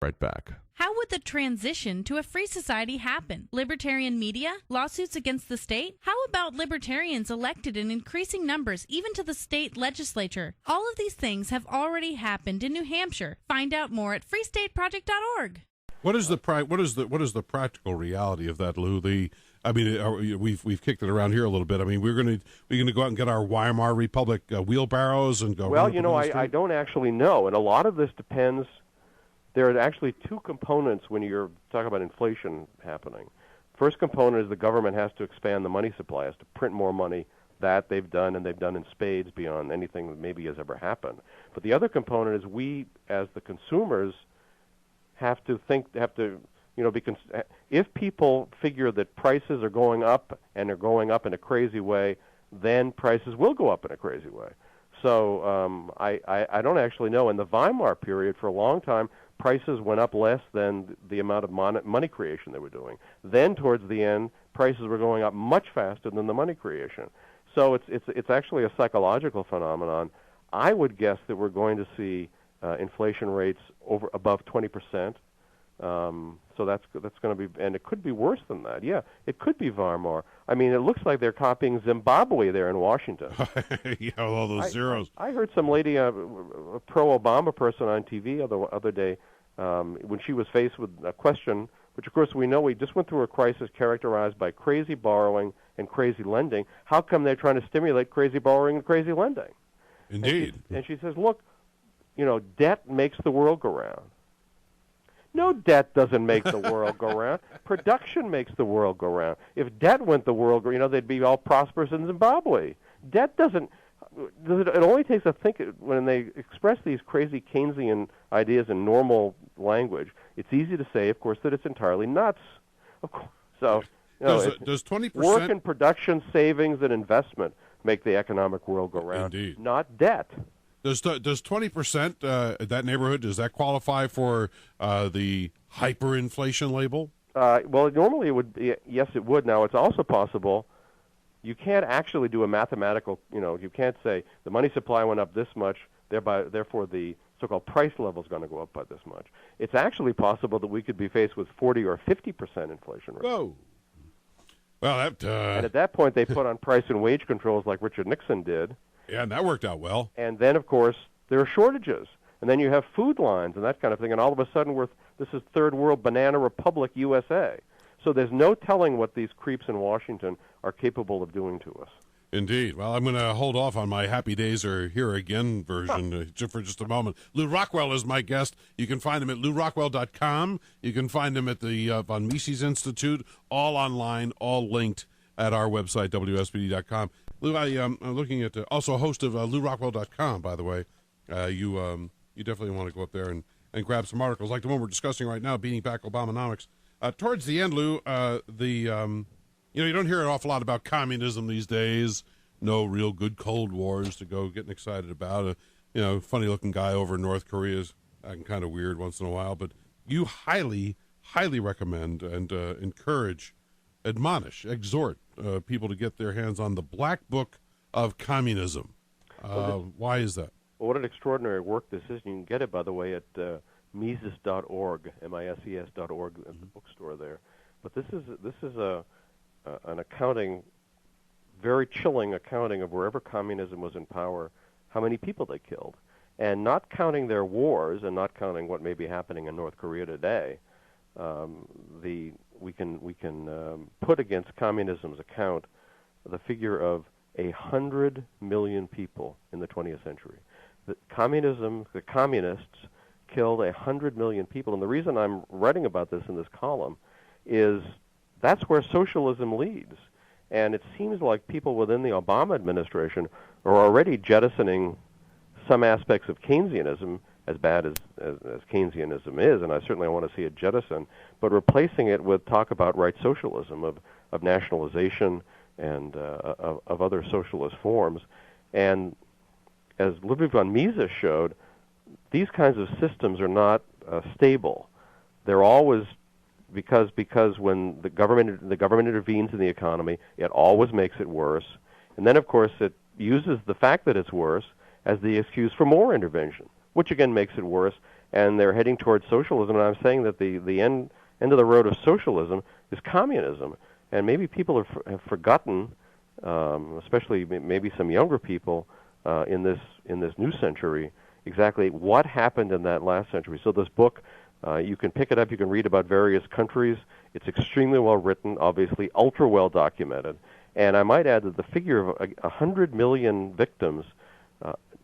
Right back. How would the transition to a free society happen? Libertarian media? Lawsuits against the state? How about libertarians elected in increasing numbers, even to the state legislature? All of these things have already happened in New Hampshire. Find out more at freestateproject.org. What is the practical reality of that, Lou? We've kicked it around here a little bit. I mean, we're going to go out and get our Weimar Republic wheelbarrows and go. Well, I don't actually know, and a lot of this depends. There are actually two components when you're talking about inflation happening. First component is the government has to expand the money supply, has to print more money. That they've done, and they've done in spades beyond anything that maybe has ever happened. But the other component is we, as the consumers, if people figure that prices are going up and are going up in a crazy way, then prices will go up in a crazy way. So I don't actually know. In the Weimar period, for a long time, prices went up less than the amount of money creation they were doing. Then towards the end, prices were going up much faster than the money creation. So it's actually a psychological phenomenon. I would guess that we're going to see inflation rates above 20%. So that's going to be, and it could be worse than that. Yeah, it could be Weimar. I mean, it looks like they're copying Zimbabwe there in Washington. Yeah, all those zeros. I heard some lady, a pro-Obama person on TV the other day, when she was faced with a question, which of course we know we just went through a crisis characterized by crazy borrowing and crazy lending. How come they're trying to stimulate crazy borrowing and crazy lending? Indeed. And she says, look, debt makes the world go round. No, debt doesn't make the world go round. Production makes the world go round. If debt went the world, they'd be all prosperous in Zimbabwe. Debt doesn't. It only takes when they express these crazy Keynesian ideas in normal language. It's easy to say, of course, that it's entirely nuts. Of course. So, does 20% work and production, savings, and investment make the economic world go round? Indeed. Not debt. Does 20% that neighborhood, does that qualify for the hyperinflation label? Well, normally it would be, yes, it would. Now, it's also possible you can't actually do a mathematical, you can't say the money supply went up this much, therefore the so-called price level is going to go up by this much. It's actually possible that we could be faced with 40 or 50% inflation rate. Whoa. Well, and at that point, they put on price and wage controls like Richard Nixon did. Yeah, and that worked out well. And then, of course, there are shortages. And then you have food lines and that kind of thing. And all of a sudden, this is third world banana republic USA. So there's no telling what these creeps in Washington are capable of doing to us. Indeed. Well, I'm going to hold off on my Happy Days Are Here Again version for just a moment. Lew Rockwell is my guest. You can find him at lewrockwell.com. You can find him at the von Mises Institute, all online, all linked at our website, WSBD.com. Lew, I'm looking at also a host of lewrockwell.com, by the way. You definitely want to go up there and grab some articles like the one we're discussing right now, Beating Back Obamonomics. Towards the end, Lew, you don't hear an awful lot about communism these days. No real good Cold Wars to go getting excited about. Funny-looking guy over in North Korea is acting kind of weird once in a while. But you highly, highly recommend and encourage, admonish, exhort people to get their hands on the Black Book of Communism. Why is that? Well, what an extraordinary work this is. You can get it, by the way, at Mises.org, MISES.org, at the bookstore there. But this is an accounting, very chilling accounting of wherever communism was in power, how many people they killed, and not counting their wars and not counting what may be happening in North Korea today. We can put against communism's account the figure of 100 million people in the 20th century. The communists killed 100 million people, and the reason I'm writing about this in this column is that's where socialism leads. And it seems like people within the Obama administration are already jettisoning some aspects of Keynesianism, as bad as Keynesianism is, and I certainly want to see it jettison, but replacing it with talk about right socialism, of nationalization and of other socialist forms. And as Ludwig von Mises showed, these kinds of systems are not stable. They're always because when the government intervenes in the economy, it always makes it worse. And then, of course, it uses the fact that it's worse as the excuse for more intervention, which again makes it worse. and they're heading towards socialism. And I'm saying that the end of the road of socialism is communism. And maybe people have forgotten, especially maybe some younger people in this new century, exactly what happened in that last century. So this book, you can pick it up. You can read about various countries. It's extremely well written, obviously ultra well documented. And I might add that the figure of 100 million victims,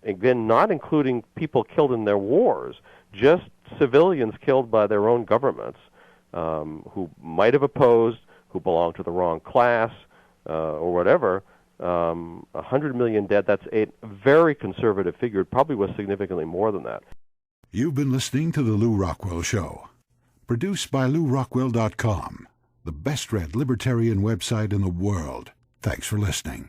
again, not including people killed in their wars, just civilians killed by their own governments, who might have opposed, who belonged to the wrong class, or whatever. 100 million dead, that's a very conservative figure. It probably was significantly more than that. You've been listening to The Lew Rockwell Show, produced by LewRockwell.com, the best-read libertarian website in the world. Thanks for listening.